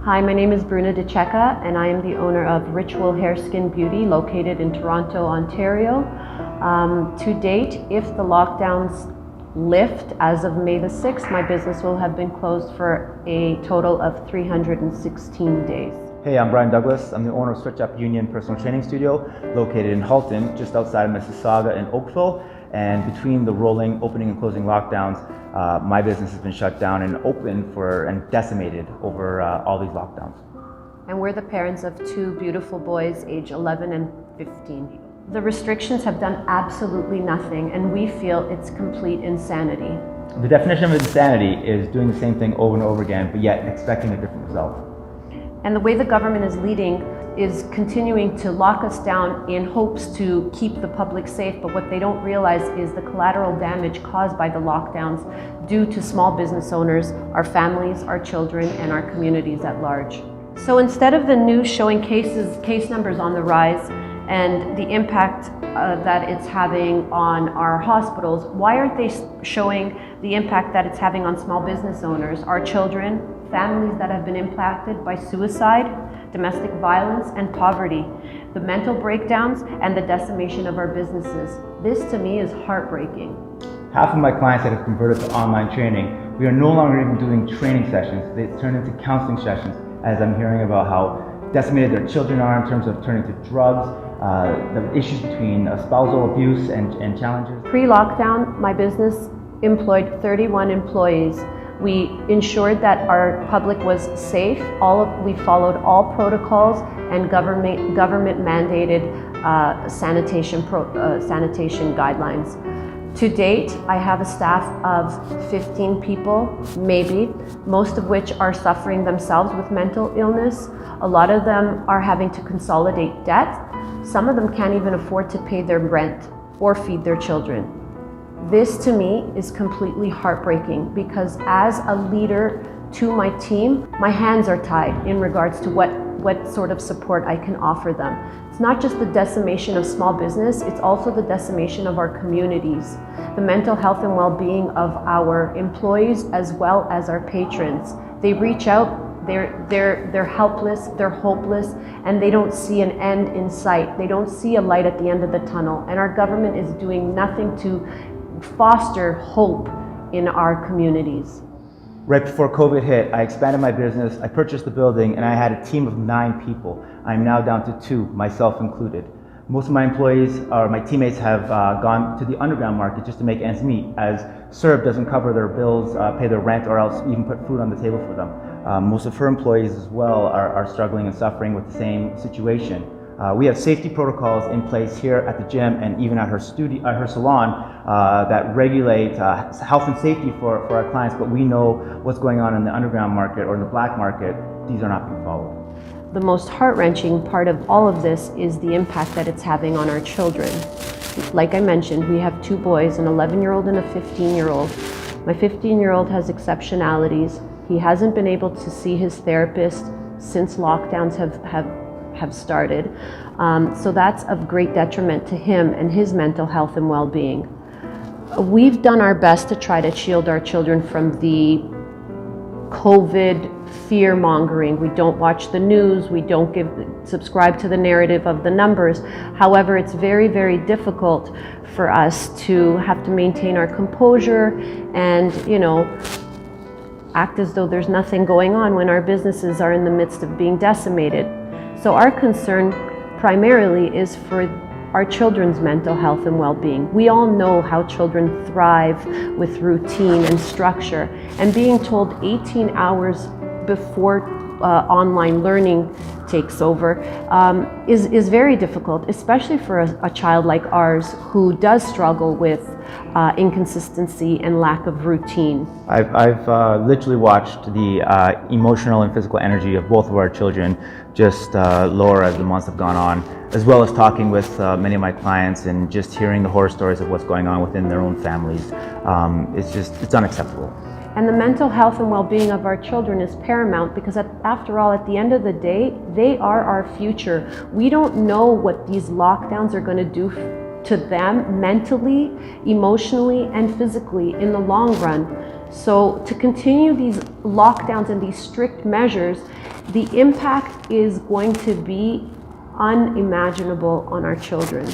Hi, my name is Bruna Dicecca, and I am the owner of Ritual Hair Skin Beauty located in Toronto, Ontario. To date, if the lockdowns lift as of May the 6th, my business will have been closed for a total of 316 days. Hey, I'm Brian Douglas. I'm the owner of Switch Up Union Personal Training Studio located in Halton, just outside of Mississauga in Oakville. And between the rolling, opening and closing lockdowns, my business has been shut down and open and decimated over all these lockdowns. And we're the parents of two beautiful boys, age 11 and 15. The restrictions have done absolutely nothing, and we feel it's complete insanity. The definition of insanity is doing the same thing over and over again, but yet expecting a different result. And the way the government is leading is continuing to lock us down in hopes to keep the public safe, but what they don't realize is the collateral damage caused by the lockdowns due to small business owners, our families, our children, and our communities at large. So instead of the news showing case numbers on the rise and the impact that it's having on our hospitals, why aren't they showing the impact that it's having on small business owners, our children, families that have been impacted by suicide, domestic violence, and poverty, the mental breakdowns, and the decimation of our businesses? This to me is heartbreaking. Half of my clients that have converted to online training, we are no longer even doing training sessions. They turn into counseling sessions, as I'm hearing about how decimated their children are in terms of turning to drugs, the issues between spousal abuse and challenges. Pre-lockdown, my business employed 31 employees. We ensured that our public was safe. We followed all protocols and government mandated sanitation guidelines. To date, I have a staff of 15 people, maybe, most of which are suffering themselves with mental illness. A lot of them are having to consolidate debt. Some of them can't even afford to pay their rent or feed their children. This to me is completely heartbreaking because as a leader to my team, my hands are tied in regards to what sort of support I can offer them. It's not just the decimation of small business, it's also the decimation of our communities, the mental health and well-being of our employees as well as our patrons. They reach out, they're helpless, they're hopeless, and they don't see an end in sight. They don't see a light at the end of the tunnel, and our government is doing nothing to foster hope in our communities. Right before COVID hit, I expanded my business, I purchased the building, and I had a team of 9 people. I'm now down to 2, myself included. Most of my employees, or my teammates, have gone to the underground market just to make ends meet, as CERB doesn't cover their bills, pay their rent, or else even put food on the table for them. Most of her employees as well are struggling and suffering with the same situation. We have safety protocols in place here at the gym and even at her salon that regulate health and safety for our clients, but we know what's going on in the underground market or in the black market. These are not being followed. The most heart-wrenching part of all of this is the impact that it's having on our children. Like I mentioned, we have 2 boys, an 11-year-old and a 15-year-old. My 15-year-old has exceptionalities. He hasn't been able to see his therapist since lockdowns have started. So that's of great detriment to him and his mental health and well-being. We've done our best to try to shield our children from the COVID fear-mongering. We don't watch the news, we don't subscribe to the narrative of the numbers. However, it's very, very difficult for us to have to maintain our composure and, act as though there's nothing going on when our businesses are in the midst of being decimated. So our concern primarily is for our children's mental health and well-being. We all know how children thrive with routine and structure, and being told 18 hours before online learning takes over is very difficult, especially for a child like ours who does struggle with inconsistency and lack of routine. I've literally watched the emotional and physical energy of both of our children just lower as the months have gone on, as well as talking with many of my clients and just hearing the horror stories of what's going on within their own families. It's unacceptable. And the mental health and well-being of our children is paramount because after all, at the end of the day, they are our future. We don't know what these lockdowns are going to do to them mentally, emotionally, and physically in the long run. So to continue these lockdowns and these strict measures the impact is going to be unimaginable on our children.